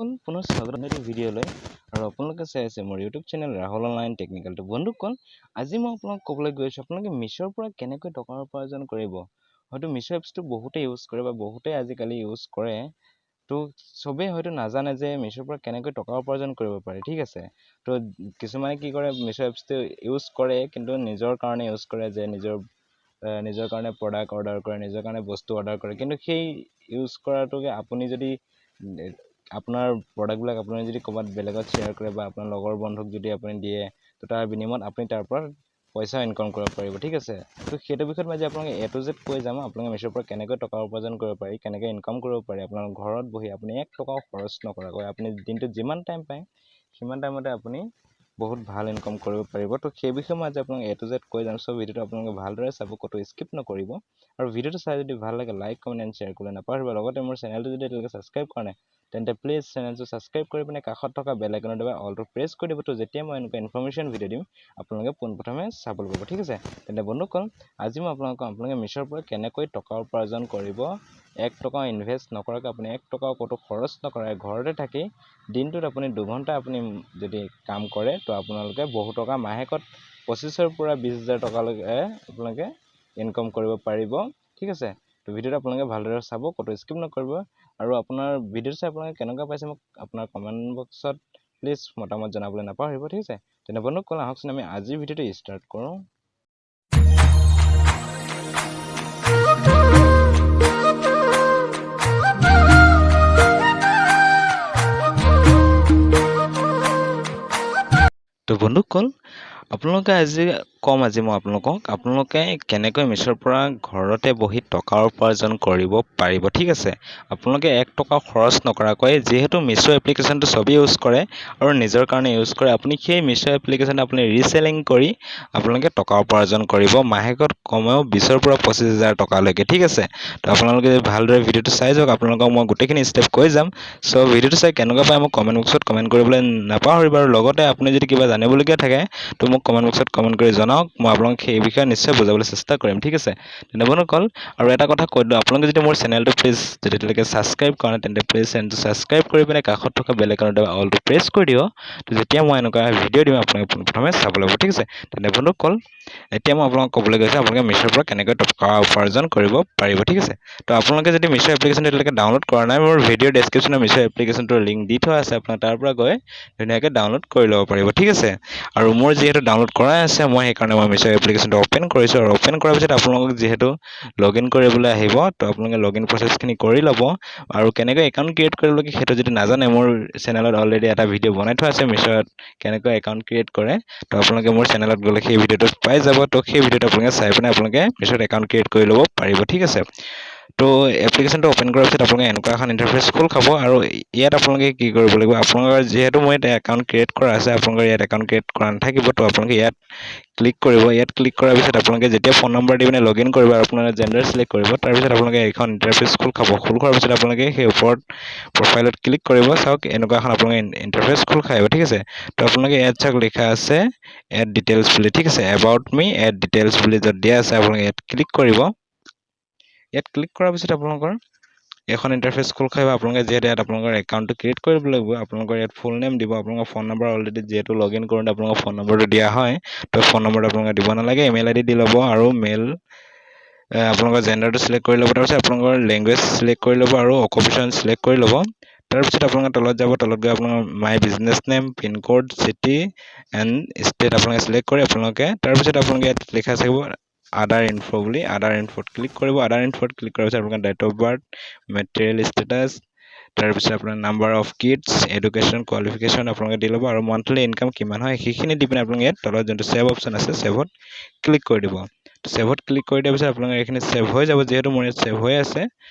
পুনৰ স্বাগতম এই ভিডিঅ'লৈ আৰু আপোনালোকে চাই আছে মোৰ YouTube channel Rahul online technical. বন্ধুসকল, আজি মই আপোনালোকক ক'বলৈ গৈ আছোঁ আপোনালোকে মিছ'ৰ পৰা কেনেকৈ টকা উপাৰ্জন কৰিব। হয়তো মিছ' এপছটো বহুতেই ইউজ কৰে বা বহুতেই আজিকালি ইউজ কৰে, তো চবেই হয়তো নাজানে যে মিছ'ৰ পৰা কেনেকৈ টকা উপাৰ্জন কৰিব পাৰে। ঠিক আছে, তো কিছুমানে কি কৰে, মিছ' এপছটো ইউজ কৰে কিন্তু নিজৰ কাৰণে ইউজ কৰে, যে নিজৰ কাৰণে প্ৰডাক্ট অৰ্ডাৰ কৰে, নিজৰ কাৰণে বস্তু অৰ্ডাৰ কৰে। কিন্তু সেই ইউজ কৰাটোকে আপুনি যদি আপোনাৰ প্ৰডাক্টবিলাক আপুনি যদি ক'ৰবাত বেলেগত শ্বেয়াৰ কৰে বা আপোনাৰ লগৰ বন্ধুক যদি আপুনি দিয়ে, তো তাৰ বিনিময়ত আপুনি তাৰ পৰা পইচা ইনকাম কৰিব পাৰিব। ঠিক আছে, তো সেইটো বিষয়ত মই আজি আপোনালোকে A to Z কৈ যাম আপোনালোকে মিছ'ৰ পৰা কেনেকৈ টকা উপাৰ্জন কৰিব পাৰি, কেনেকৈ ইনকাম কৰিব পাৰি। আপোনাৰ ঘৰত বহি আপুনি 1 টকাও খৰচ নকৰাকৈ আপুনি দিনটোত যিমান টাইম পায় সিমান টাইমতে আপুনি বহুত ভাল ইনকাম কৰিব পাৰিব। তো সেই বিষয়ে মই আজি আপোনালোকে A to Z কৈ যাম। চ' ভিডিঅ'টো আপোনালোকে ভালদৰে চাব, ক'তো স্কিপ নকৰিব। আৰু ভিডিঅ'টো চাই যদি ভাল লাগে লাইক, কমেণ্ট এণ্ড শ্বেয়াৰ কৰিবলৈ নাপাহৰিব। লগতে মোৰ চেনেলটো যদি এতিয়ালৈকে ছাবস্ক্ৰাইব কৰা নাই তেন্তে প্লিজ চেনেলটো ছাবস্ক্ৰাইব কৰি পিনে কাষত থকা বেল আইকনৰ দবাই অলটো প্ৰেছ কৰি দিব। তো যেতিয়া মই এনেকুৱা ইনফৰ্মেশ্যন ভিডিঅ' দিম আপোনালোকে পোনপ্ৰথমে চাবলৈ পাব। ঠিক আছে, তেন্তে বন্ধুসকল, আজি মই আপোনালোকে মিছ'ৰ পৰা কেনেকৈ টকা উপাৰ্জন কৰিব, 1 টকাও ইনভেষ্ট নকৰাকৈ, আপুনি 1 টকাও ক'তো খৰচ নকৰাকৈ ঘৰতে থাকি দিনটোত আপুনি 2 ঘণ্টা আপুনি যদি কাম কৰে, তো আপোনালোকে বহু টকা মাহেকত 25,000 পৰা 20,000 টকালৈকে আপোনালোকে ইনকাম কৰিব পাৰিব। ঠিক আছে, তো ভিডিঅ'টো আপোনালোকে ভালদৰে চাব, ক'তো স্কিপ নকৰিব। আৰু আপোনাৰ ভিডিঅ'টো চাই আপোনালোকে কেনেকুৱা পাইছে মোক আপোনাৰ কমেণ্ট বক্সত প্লিজ মতামত জনাবলৈ নাপাহৰিব। ঠিক আছে, তেনে বন্ধুসকল, আহকচোন আমি আজিৰ ভিডিঅ'টো ষ্টাৰ্ট কৰোঁ। তো বন্ধুসকল, আপোনালোকে আজি মই আপোনালোকে কেনেকৈ মিছ'ৰ পৰা ঘৰতে বহি টকা উপাৰ্জন কৰিব পাৰিব। ঠিক আছে, আপোনালোকে 1 টকা খৰচ নকৰাকৈ, যিহেতু মিছ' এপ্লিকেশ্যনটো চবেই ইউজ কৰে আৰু নিজৰ কাৰণে ইউজ কৰে, আপুনি সেই মিছ' এপ্লিকেশ্যনটো আপুনি ৰিচেলিং কৰি আপোনালোকে টকা উপাৰ্জন কৰিব মাহেকত কমেও 20,000 পৰা 25,000 টকালৈকে। ঠিক আছে, তো আপোনালোকে ভালদৰে ভিডিঅ'টো চাই যাওক, আপোনালোকক মই গোটেইখিনি ষ্টেপ কৈ যাম। চ' ভিডিঅ'টো চাই কেনেকুৱা পায় মোক কমেণ্ট বক্সত কমেণ্ট কৰিবলৈ নাপাহৰিব। আৰু লগতে আপুনি যদি কিবা জানিবলগীয়া থাকে তো মোক কমেণ্ট বক্সত কমেণ্ট কৰি জনাওক, মই আপোনালোক সেই বিষয়ে নিশ্চয় বুজাবলৈ চেষ্টা কৰিম। ঠিক আছে, তেনে বন্ধুসকল, আৰু এটা কথা কৈ দিওঁ, আপোনালোকে যদি মোৰ চেনেলটো প্লিজ যদি এতিয়ালৈকে ছাবস্ক্ৰাইব কৰা নাই তেন্তে প্লিজ চেনেলটো ছাবস্ক্ৰাইব কৰি পিনে কাষত থকা বেল আইকনৰ দবাই অলটো প্ৰেছ কৰি দিব। তো যেতিয়া মই এনেকুৱা ভিডিঅ' দিম আপোনালোকে পোনপ্ৰথমে চাবলৈ পাব। ঠিক আছে, তেনে বন্ধুসকল, এতিয়া মই আপোনালোকক ক'বলৈ গৈছোঁ আপোনালোকে মিছ'ৰ পৰা কেনেকৈ টকা উপাৰ্জন কৰিব পাৰিব। ঠিক আছে, তো আপোনালোকে যদি মিছ' এপ্লিকেশ্যনটো এতিয়ালৈকে ডাউনলোড কৰা নাই, মোৰ ভিডিঅ'ৰ ডেছক্ৰিপশ্যনত মিছ' এপ্লিকেশ্যনটোৰ লিংক দি থোৱা আছে, আপোনাৰ তাৰ পৰা গৈ ধুনীয়াকৈ ডাউনলোড কৰি ল'ব পাৰিব। ঠিক আছে, আৰু মোৰ যিহেতু ডাউনলোড কৰাই আছে, মই সেইকাৰণে মই মিছ' এপ্লিকেশ্যনটো অ'পেন কৰিছোঁ। আৰু অ'পেন কৰাৰ পিছত আপোনালোকক যিহেতু লগ ইন কৰিবলৈ আহিব, তো আপোনালোকে লগ ইন প্ৰচেছখিনি কৰি ল'ব। আৰু কেনেকৈ একাউণ্ট ক্ৰিয়েট কৰিব লাগে সেইটো যদি নাজানে, মোৰ চেনেলত অলৰেডি এটা ভিডিঅ' বনাই থোৱা আছে মিছ'ত কেনেকৈ একাউণ্ট ক্ৰিয়েট কৰে, তো আপোনালোকে মোৰ চেনেলত গ'লে সেই ভিডিঅ'টো পাই যাব। তো সেই ভিডিঅ'টো আপোনালোকে চাই পিনে আপোনালোকে মিছ'ত একাউণ্ট ক্ৰিয়েট কৰি ল'ব পাৰিব। ঠিক আছে, তো এপ্লিকেশ্যনটো অ'পেন কৰাৰ পিছত আপোনালোকে এনেকুৱা এখন ইণ্টাৰফেচ খোল খাব। আৰু ইয়াত আপোনালোকে কি কৰিব লাগিব, আপোনালোকৰ যিহেতু মই এটা একাউণ্ট ক্ৰিয়েট কৰা আছে, আপোনালোকৰ ইয়াত একাউণ্ট ক্ৰিয়েট কৰা নাথাকিব, তো আপোনালোকে ইয়াত ক্লিক কৰিব। ইয়াত ক্লিক কৰাৰ পিছত আপোনালোকে যেতিয়া ফোন নম্বৰ দি পিনে লগ ইন কৰিব আৰু আপোনাৰ জেণ্ডাৰ চিলেক্ট কৰিব, তাৰপিছত আপোনালোকে এইখন ইণ্টাৰফেচ খোল খাব। খোল খোৱাৰ পিছত আপোনালোকে সেই ওপৰত প্ৰফাইলত ক্লিক কৰিব। চাওক এনেকুৱা এখন আপোনালোকে ইণ্টাৰফেচ খোল খাই আহিব। ঠিক আছে, তো আপোনালোকে ইয়াত চাওক লিখা আছে এড ডিটেইলছ বুলি। ঠিক আছে, এবাউট মি এড ডিটেইলছ বুলি য'ত দিয়া আছে আপোনালোকে ইয়াত ক্লিক কৰিব। ইয়াত ক্লিক কৰাৰ পিছত আপোনালোকৰ এখন ইণ্টাৰফেচ খোল খাব। আপোনালোকে যিহেতু ইয়াত আপোনালোকৰ একাউণ্টটো ক্ৰিয়েট কৰিব লাগিব, আপোনালোকৰ ইয়াত ফুল নেম দিব, আপোনালোকৰ ফোন নম্বৰ অলৰেডি যিহেতু লগ ইন কৰোঁতে আপোনালোকৰ ফোন নম্বৰটো দিয়া হয়, তো ফোন নম্বৰটো আপোনালোকে দিব নালাগে, ইমেইল ID দি ল'ব। আৰু আপোনালোকৰ জেণ্ডাৰটো চিলেক্ট কৰি ল'ব। তাৰপিছত আপোনালোকৰ লেংগুৱেজ চিলেক্ট কৰি ল'ব আৰু অকুপেশ্যন চিলেক্ট কৰি ল'ব। তাৰপিছত আপোনালোকে তলত যাব, তলত গৈ আপোনালোকৰ my business name, pincode, city and state আপোনালোকে চিলেক্ট কৰি তাৰপিছত আপোনালোকে ইয়াত লিখা থাকিব আদাৰ ইনফো বুলি, আদাৰ ইনফোত ক্লিক কৰিব। আদাৰ ইনফোত ক্লিক কৰাৰ পিছত আপোনালোকৰ date of birth, marital status, তাৰপিছত আপোনাৰ number of kids, education qualification আপোনালোকে দি ল'ব। আৰু মান্থলি ইনকাম কিমান হয় সেইখিনি দি পিনে আপোনালোকে ইয়াত তলত যোনটো ছেভ অপশ্যন আছে, ছেভত ক্লিক কৰি দিব। ছেভত ক্লিক কৰি দিয়াৰ পিছত আপোনালোকে এইখিনি ছেভ হৈ যাব, যিহেতু মোৰ ইয়াত ছেভ হৈ আছে।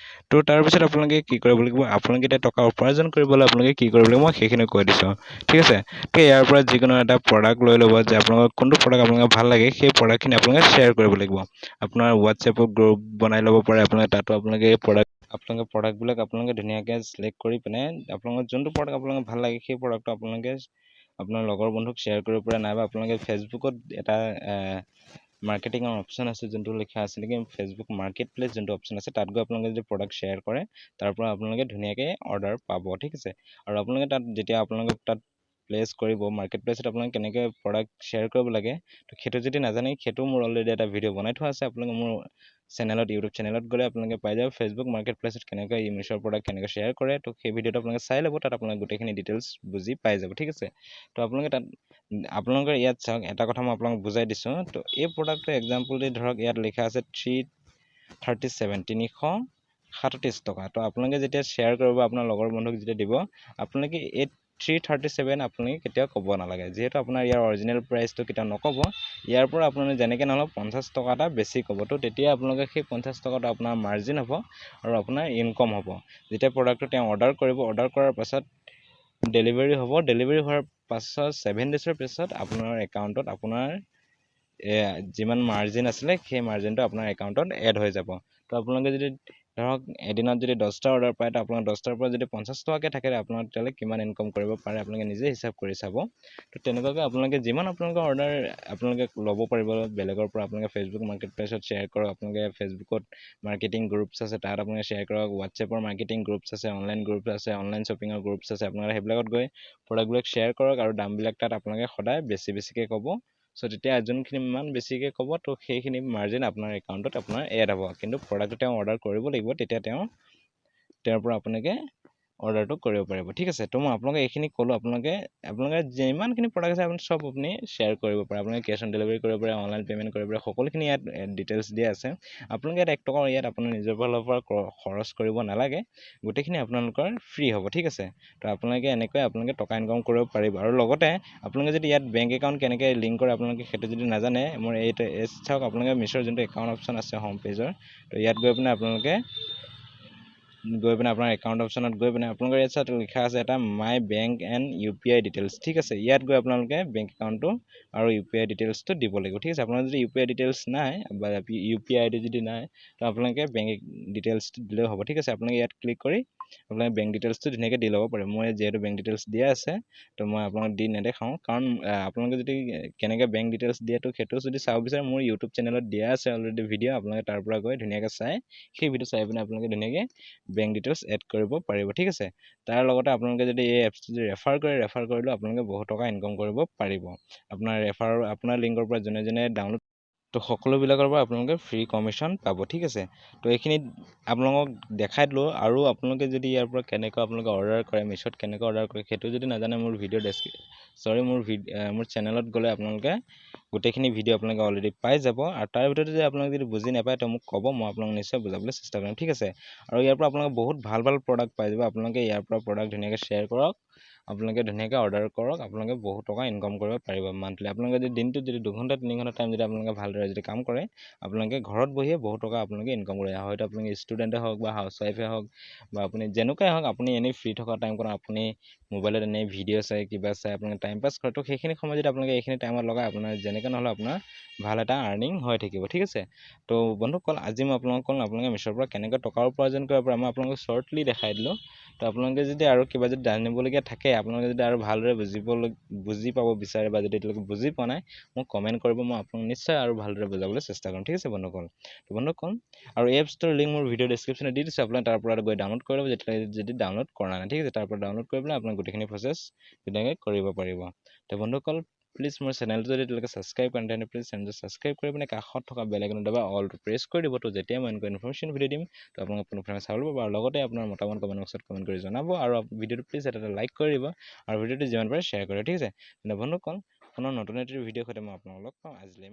তো তাৰপিছত আপোনালোকে কি কৰিব লাগিব, আপোনালোকে এতিয়া টকা উপাৰ্জন কৰিবলৈ আপোনালোকে কি কৰিব লাগিব মই সেইখিনি কৈ দিছোঁ। ঠিক আছে, তো ইয়াৰ পৰা যিকোনো এটা প্ৰডাক্ট লৈ ল'ব, যে আপোনালোকৰ কোনটো প্ৰডাক্ট আপোনালোকে ভাল লাগে সেই প্ৰডাক্টখিনি আপোনালোকে শ্বেয়াৰ কৰিব লাগিব। আপোনাৰ হোৱাটছএপত গ্ৰুপ বনাই ল'ব পাৰে, তাতো আপোনালোকে প্ৰডাক্টবিলাক আপোনালোকে ধুনীয়াকৈ চিলেক্ট কৰি পিনে আপোনালোকৰ যোনটো প্ৰডাক্ট আপোনালোকে ভাল লাগে সেই প্ৰডাক্টটো আপোনালোকে আপোনাৰ লগৰ বন্ধুক শ্বেয়াৰ কৰিব পাৰে। নাইবা আপোনালোকে ফেচবুকত এটা মাৰ্কেটিঙৰ অপশ্যন আছে যোনটো লিখা আছে নেকি ফেচবুক মাৰ্কেট প্লেচ যোনটো অপশ্যন আছে তাত গৈ আপোনালোকে যদি প্ৰডাক্ট শ্বেয়াৰ কৰে তাৰ পৰা আপোনালোকে ধুনীয়াকৈ অৰ্ডাৰ পাব ঠিক আছে আৰু আপোনালোকে তাত যেতিয়া আপোনালোকে তাত প্লেচ কৰিব মাৰ্কেট প্লেচত আপোনালোকে কেনেকৈ প্ৰডাক্ট শ্বেয়াৰ কৰিব লাগে তো সেইটো যদি নাজানে সেইটো মোৰ অলৰেডি এটা ভিডিঅ' বনাই থোৱা আছে আপোনালোকে মোৰ চেনেলত ইউটিউব চেনেলত গ'লে আপোনালোকে পাই যাব ফেচবুক মাৰ্কেট প্লেচত কেনেকৈ মিছ'ৰ প্ৰডাক্ট কেনেকৈ শ্বেয়াৰ কৰে তো সেই ভিডিঅ'টো আপোনালোকে চাই ল'ব তাত আপোনালোকে গোটেইখিনি ডিটেইলছ বুজি পাই যাব ঠিক আছে তো আপোনালোকে তাত আপোনালোকৰ ইয়াত চাওক এটা কথা মই আপোনালোকক বুজাই দিছোঁ তো এই প্ৰডাক্টটো এক্সাম্পল দি ধৰক ইয়াত লিখা আছে 337 টকা তো আপোনালোকে যেতিয়া শ্বেয়াৰ কৰিব আপোনাৰ লগৰ বন্ধুক যেতিয়া দিব আপোনালোকে এই 337 আপোনালোকে কেতিয়াও ক'ব নালাগে যিহেতু আপোনাৰ ইয়াৰ অৰিজিনেল প্ৰাইচটো কেতিয়াও নক'ব ইয়াৰ পৰা আপোনালোকে যেনেকৈ নহ'লেও 50 টকা এটা বেছি ক'ব তো তেতিয়া আপোনালোকে সেই 50 টকাটো আপোনাৰ মাৰ্জিন হ'ব আৰু আপোনাৰ ইনকম হ'ব যেতিয়া প্ৰডাক্টটো তেওঁ অৰ্ডাৰ কৰিব অৰ্ডাৰ কৰাৰ পাছত ডেলিভাৰী হ'ব ডেলিভাৰী হোৱাৰ পাছত 7 ডেজৰ পিছত আপোনাৰ একাউণ্টত আপোনাৰ যিমান মাৰ্জিন আছিলে সেই মাৰ্জিনটো আপোনাৰ একাউণ্টত এড হৈ যাব তো আপোনালোকে যদি ধৰক এদিনত যদি 10টা অৰ্ডাৰ পায় তো আপোনাৰ 10টাৰ পৰা যদি 50 টকাকৈ থাকে আপোনাৰ তেতিয়াহ'লে কিমান ইনকম কৰিব পাৰে আপোনালোকে নিজে হিচাপ কৰি চাব তো তেনেকুৱাকৈ আপোনালোকে যিমান আপোনালোকৰ অৰ্ডাৰ আপোনালোকে ল'ব পাৰিব বেলেগৰ পৰা আপোনালোকে ফেচবুক মাৰ্কেট প্লেচত শ্বেয়াৰ কৰক আপোনালোকে ফেচবুকত মাৰ্কেটিং গ্ৰুপছ আছে তাত আপোনালোকে শ্বেয়াৰ কৰক হোৱাটছএপৰ মাৰ্কেটিং গ্ৰুপছ আছে অনলাইন গ্ৰুপছ আছে অনলাইন শ্বপিঙৰ গ্ৰুপছ আছে আপোনালোকে সেইবিলাকত গৈ প্ৰডাক্টবিলাক শ্বেয়াৰ কৰক আৰু দামবিলাক তাত আপোনালোকে সদায় বেছিকৈ ক'ব চ' তেতিয়া যোনখিনি ইমান বেছিকৈ ক'ব তো সেইখিনি মাৰ্জিন আপোনাৰ একাউণ্টত আপোনাৰ এড হ'ব কিন্তু প্ৰডাক্টটো তেওঁ অৰ্ডাৰ কৰিব লাগিব তেতিয়া তেওঁৰ পৰা আপোনালোকে অৰ্ডাৰটো কৰিব পাৰিব ঠিক আছে তো মই আপোনালোকে এইখিনি ক'লোঁ আপোনালোকে যিমানখিনি প্ৰডাক্ট আছে আপুনি চব আপুনি শ্বেয়াৰ কৰিব পাৰে আপোনালোকে কেছ অন ডেলিভাৰী কৰিব পাৰে অনলাইন পে'মেণ্ট কৰিব পাৰে সকলোখিনি ইয়াত ডিটেইলছ দিয়া আছে আপোনালোকে ইয়াত 1 টকা ইয়াত আপোনাৰ নিজৰ ফালৰ পৰা খৰচ কৰিব নালাগে গোটেইখিনি আপোনালোকৰ ফ্ৰী হ'ব ঠিক আছে তো আপোনালোকে এনেকৈ আপোনালোকে টকা ইনকম কৰিব পাৰিব আৰু লগতে আপোনালোকে যদি ইয়াত বেংক একাউণ্ট কেনেকৈ লিংক কৰে আপোনালোকে সেইটো যদি নাজানে মোৰ এইটো চাওক আপোনালোকে মিছ'ৰ যোনটো একাউণ্ট অপশ্যন আছে হোম পেজৰ তো ইয়াত গৈ পিনে আপোনালোকে আপোনাৰ একাউণ্ট অপশ্যনত গৈ পিনে আপোনালোকৰ ইয়াত চাওক লিখা আছে এটা মাই বেংক এণ্ড UPI ডিটেইলছ ঠিক আছে ইয়াত গৈ আপোনালোকে বেংক একাউণ্টটো আৰু UPI ডিটেইলছটো দিব লাগিব ঠিক আছে আপোনাৰ যদি UPI ডিটেইলছ নাই বা UPI ID যদি নাই তো আপোনালোকে বেংক ডিটেইলছটো দিলেও হ'ব ঠিক আছে আপোনালোকে ইয়াত ক্লিক কৰি আপোনালোকে বেংক ডিটেইলছটো ধুনীয়াকৈ দি ল'ব পাৰে মই যিহেতু বেংক ডিটেইলছ দিয়া আছে তো মই আপোনালোকক দি নেদেখাওঁ কাৰণ আপোনালোকে যদি কেনেকৈ বেংক ডিটেইলছ দিয়েতো সেইটো যদি চাব বিচাৰে মোৰ ইউটিউব চেনেলত দিয়া আছে অলৰেডি ভিডিঅ' আপোনালোকে তাৰ পৰা গৈ ধুনীয়াকৈ চাই সেই ভিডিঅ' চাই পিনে আপোনালোকে ধুনীয়াকৈ বেংক ডিটেইলছ এড কৰিব পাৰিব ঠিক আছে তাৰ লগতে আপোনালোকে যদি এই এপছটো যদি ৰেফাৰ কৰিলেও আপোনালোকে বহুত টকা ইনকম কৰিব পাৰিব আপোনাৰ লিংকৰ পৰা যোনে ডাউনলোড তো সকলোবিলাকৰ পৰা আপোনালোকে ফ্ৰী কমিশ্যন পাব ঠিক আছে তো এইখিনিত আপোনালোকক দেখাই দিলোঁ আৰু আপোনালোকে যদি ইয়াৰ পৰা কেনেকৈ আপোনালোকে অৰ্ডাৰ কৰে মিছ'ত কেনেকৈ অৰ্ডাৰ কৰে সেইটো যদি নাজানে মোৰ মোৰ চেনেলত গ'লে আপোনালোকে গোটেইখিনি ভিডিঅ' আপোনালোকে অলৰেডি পাই যাব আৰু তাৰ ভিতৰত যদি আপোনালোকে যদি বুজি নাপায় তো মোক ক'ব মই আপোনালোক নিশ্চয় বুজাবলৈ চেষ্টা কৰিম ঠিক আছে আৰু ইয়াৰ পৰা আপোনালোকে বহুত ভাল প্ৰডাক্ট পাই যাব আপোনালোকে ইয়াৰ পৰা প্ৰডাক্ট ধুনীয়াকৈ শ্বেয়াৰ কৰক আপোনালোকে ধুনীয়াকৈ অৰ্ডাৰ কৰক আপোনালোকে বহুত টকা ইনকম কৰিব পাৰিব মান্থলি আপোনালোকে যদি দিনটোত যদি 2 ঘণ্টা 3 ঘণ্টা টাইম যদি আপোনালোকে ভালদৰে যদি কাম কৰে আপোনালোকে ঘৰত বহিয়ে বহুত টকা আপোনালোকে ইনকম কৰে হয়তো আপোনালোকে ষ্টুডেণ্টে হওক বা হাউচৱাইফে হওক বা আপুনি যেনেকুৱাই হওক আপুনি এনেই ফ্ৰী থকা টাইমকণ আপুনি মোবাইলত এনেই ভিডিঅ' চাই কিবা চাই আপোনালোকে টাইম পাছ কৰে তো সেইখিনি সময় যদি আপোনালোকে এইখিনি টাইমত লগাই আপোনাৰ যেনেকৈ নহ'লে আপোনাৰ ভাল এটা আৰ্নিং হৈ থাকিব ঠিক আছে তো বন্ধুসকল আজি মই আপোনালোকক ক'লোঁ আপোনালোকে মিছ'ৰ পৰা কেনেকৈ টকাৰ উপাৰ্জন কৰিব পাৰে মই আপোনালোকক শ্বৰ্টলি দেখাই দিলোঁ তো আপোনালোকে যদি আৰু কিবা যদি জানিবলগীয়া থাকে আপোনালোকে যদি আৰু ভালদৰে বুজি পাব বিচাৰে বা যদি এতিয়ালৈকে বুজি পোৱা নাই মোক কমেণ্ট কৰিব মই আপোনাক নিশ্চয় আৰু ভালদৰে বুজাবলৈ চেষ্টা কৰিম ঠিক আছে বন্ধুসকল তো বন্ধুসকল আৰু এপছটোৰ লিংক মোৰ ভিডিঅ' ডেছক্ৰিপশ্যনত দি দিছোঁ আপোনালোকে তাৰ পৰা গৈ ডাউনলোড কৰি ল'ব যদি ডাউনলোড কৰা নাই ঠিক আছে তাৰ পৰা ডাউনলোড কৰি পেলাই আপোনাক গোটেইখিনি প্ৰচেছ ধুনীয়াকৈ কৰিব পাৰিব তো বন্ধুসকল প্লিজ মোৰ চেনেলটো যদি এতিয়ালৈকে ছাবস্ক্ৰাইব কৰে তেন্তে প্লিজ চেনেলটো ছাবস্ক্ৰাইব কৰি পিনে কাষত থকা বেল আইকনটো দবাই অলটো প্ৰেছ কৰি দিব তো যেতিয়া মই এনেকুৱা ইনফৰমেশ্যন ভিডিঅ' দিম তো আপোনালোকে পোনপ্ৰথমে চাব ল'ব আৰু লগতে আপোনাৰ মতামত কমেণ্ট বক্সত কমেণ্ট কৰি জনাব আৰু ভিডিঅ'টো প্লিজ এটা লাইক কৰি দিব আৰু ভিডিঅ'টো যিমান পাৰে শ্বেয়াৰ কৰিব ঠিক আছে তেন্তে বন্ধুসকল পুনৰ নতুন এটি ভিডিঅ'ৰ সৈতে মই আপোনালোকক লগ পাম আজিলৈ